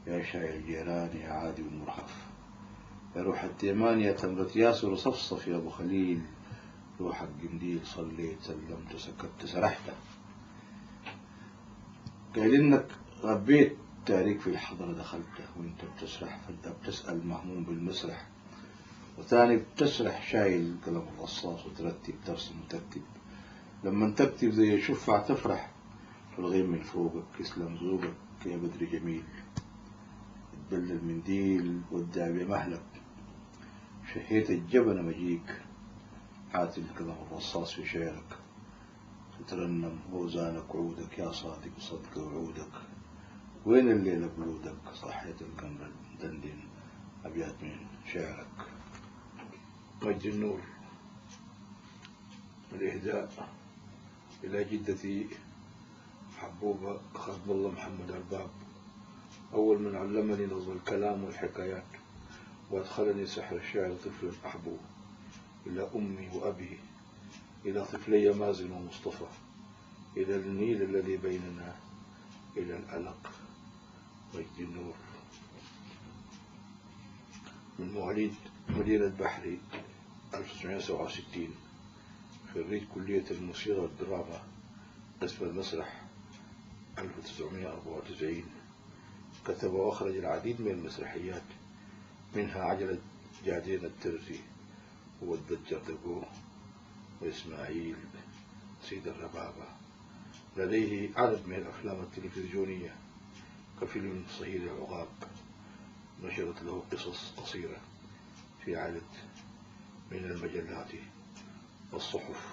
يا شاعر الجيران يا عادي والمرحف، يا روح التيمان يا تمرة ياسر صفصف يا أبو خليل، روح القنديل صليت سلمت سكت سرحت. قال إنك غبيت تاريخ في الحضرة دخلته، وانت بتسرح فانت بتسأل مهموم بالمسرح، وثاني بتسرح شايل قلم الرصاص وترتب ترسم وتكتب، لما تكتب زي شفع تفرح، والغيم من فوقك يسلم ذوقك يا بدر جميل، تبل المنديل والدعب يا مهلك، شهيت الجبن مجيك، حاتم قلم الرصاص في شعرك، تترنم وزانك وعودك يا صادق صدق وعودك، وين الليلة بلودك صحيت القمر دندن أبيات من شعرك. مجد النور. الإهداء إلى جدتي حبوبة خطب الله محمد الباب، أول من علمني نظم الكلام والحكايات، وأدخلني سحر الشعر طفلا أحبوه، إلى أمي وأبي، إلى طفلي مازن ومصطفى، إلى النيل الذي بيننا، إلى الألق. مجد النور. من مواليد مدينة بحري 1967، خريج كلية الموسيقى والدراما قسم المسرح 1994، كتب وأخرج العديد من المسرحيات، منها عجلة جادين الترزي والدجر دبو وإسماعيل سيد الربابة. لديه عدد من الأفلام التلفزيونية كفيلم صهيل العقاب، نشرت له قصص قصيرة في عدد من المجلات والصحف،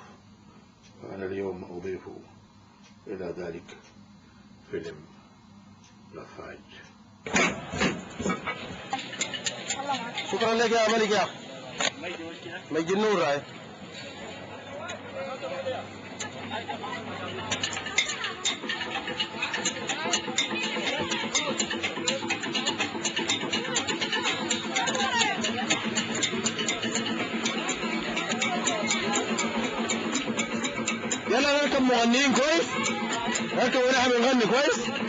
وأنا اليوم أضيف إلى ذلك فيلم لفاج. شكرا لك يا ملك يا مجد النور راي. يلا نركب مغنيين كويس، نركب ونحن بنغني كويس.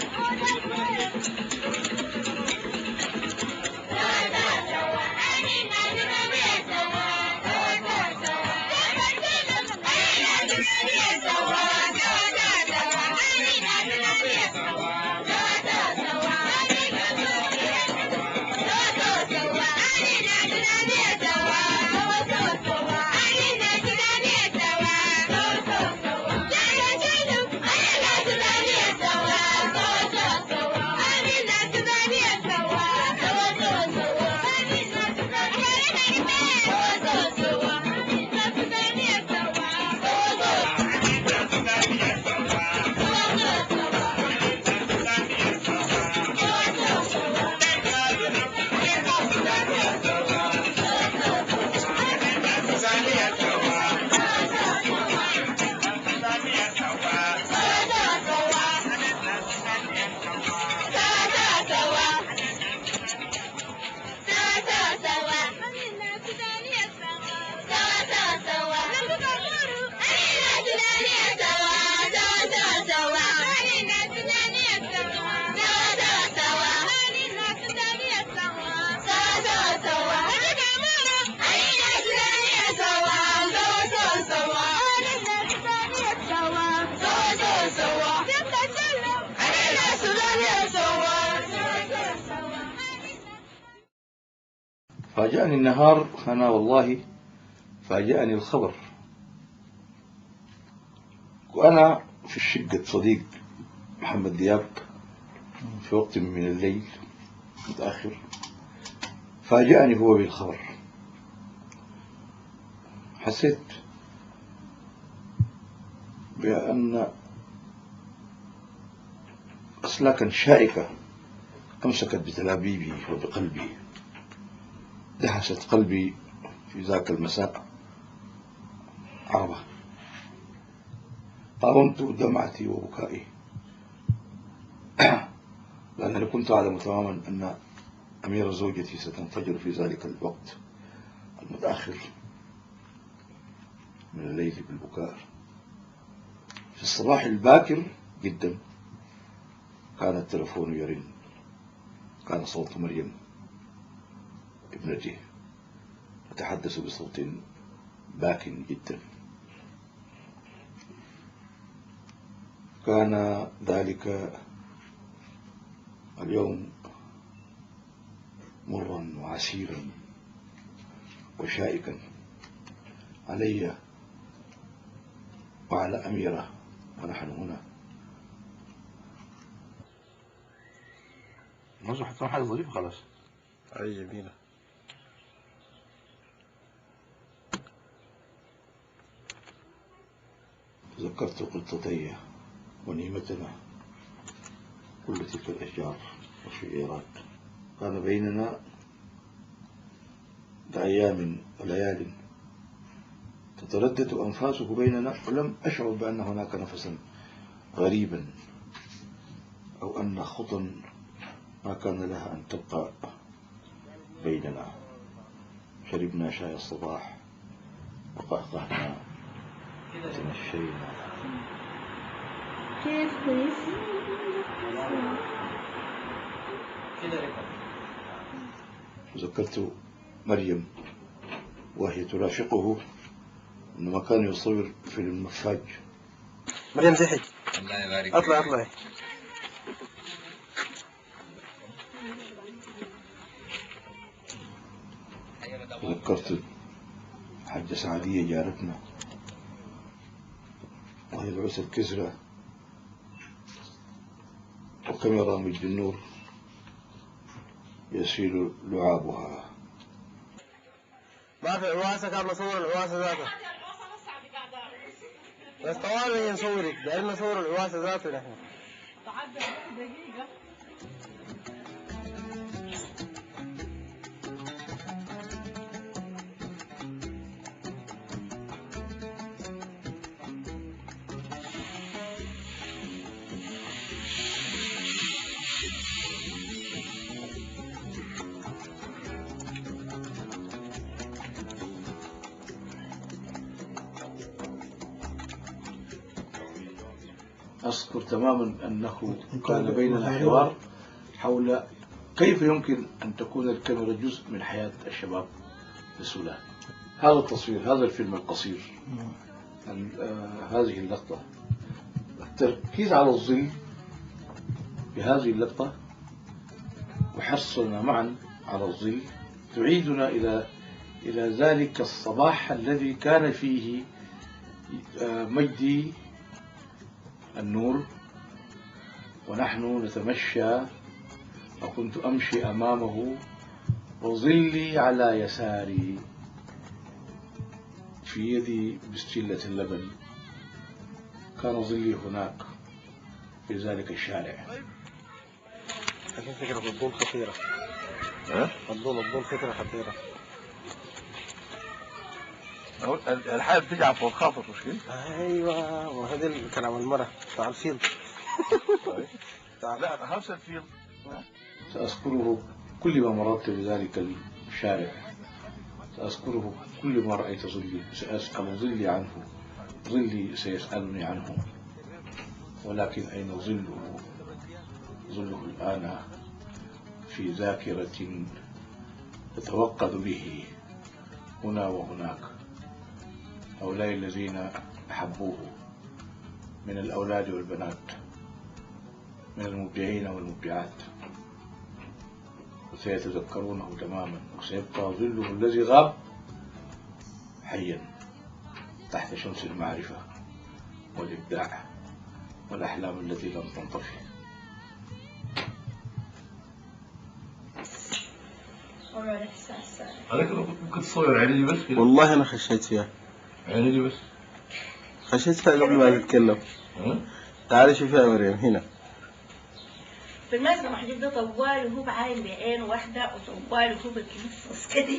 فاجأني النهار، أنا والله فاجأني الخبر، وأنا في شقة صديق محمد دياب في وقت من الليل متأخر، فاجأني هو بالخبر. حسيت بأن أسلاكا شائكة أمسكت بتلابيبي وبقلبي، دهست قلبي في ذاك المساء عربة. قاومت دمعتي وبكائي، لأنني كنت أعلم تماما أن أميرة زوجتي ستنفجر في ذلك الوقت المتأخر من الليل بالبكاء. في الصباح الباكر جدا كان التلفون يرن، كان صوت مريم ابنته تتحدث بصوت باكٍ جدا. كان ذلك اليوم مرا وعسيرا وشائكا علي وعلى أميرة ونحن هنا. نرجع حتى حاجة ظريفة خلاص. أي جميلة. تذكرت قطتي ونيمتنا كل تلك الأشجار والشجيرات. كان بيننا لأيام وليال تتردد أنفاسه بيننا، ولم أشعر بأن هناك نفسا غريبا أو أن خطا ما كان لها أن تبقى بيننا. شربنا شاي الصباح وقهقهنا تمشينا. كيف كويس؟ تذكرت مريم وهي ترافقه عندما كان يصور فيلم مفاج. مريم زحي. الله يبارك. اطلعي. تذكرت حجة سعدية جارتنا وهي العسى الكسرى وكاميرا مجد النور يسيل لعابها. ما في عواسة، كان نصور العواسة ذاتها. بس طوال نصورك، دايرين نصور العواسة ذاتها نحن. دقيقة. أذكر تماما أنه كان بيننا حوار حول كيف يمكن أن تكون الكاميرا جزء من حياة الشباب في السودان. هذا التصوير، هذا الفيلم القصير، هذه اللقطة، التركيز على الظل في هذه اللقطة وحرصنا معا على الظل تعيدنا إلى ذلك الصباح الذي كان فيه مجدي النور ونحن نتمشى وكنت أمشي أمامه وظلي على يساري، في يدي بستلة اللبن. كان ظلي هناك في ذلك الشارع. هذه فكرة الضوء خطيرة. الضوء فكرة خطيرة. الحياة بتجعل فوق خاطر مش كده؟ ايوه، وهذا الكلام المرة بتاع الفيلد. لا هذا الفيلد. سأذكره كل ما مررت بذلك الشارع، سأذكره كل ما رأيت ظلي، سأسأل ظلي عنه، ظلي سيسألني عنه، ولكن أين ظله؟ ظله الآن في ذاكرة تتوقد به هنا وهناك. هؤلاء الذين أحبوه من الأولاد والبنات، من المبدعين والمبدعات، وسيتذكرونه تماما، وسيبقى ظله الذي غاب حيا تحت شمس المعرفة والإبداع والأحلام التي لم تنطفئ. عليك ممكن تصور عيني بس كده. والله أنا خشيت فيها. عيني بس. خشيت فيها قبل ما تتكلم. تعالي شوفي مريم هنا. بالمناسبة محجوب ده طوال وهو بعاين بعين واحدة، وطوال وهو بتلصص كده.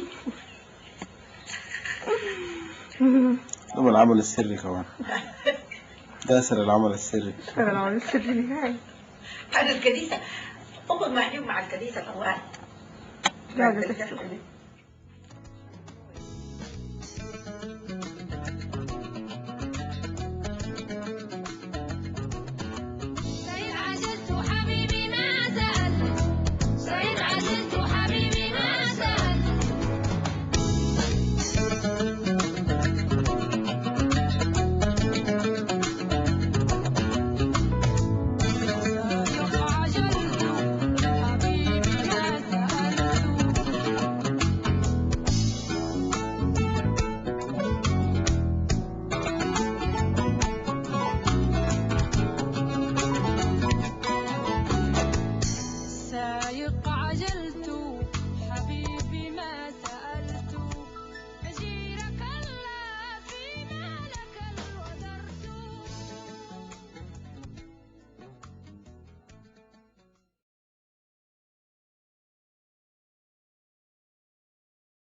ده العمل السري كمان. ده سر العمل السري. سر العمل السري نهائي. هذا الكنيسة، أخذ محجوب مع الكنيسة طوال. لا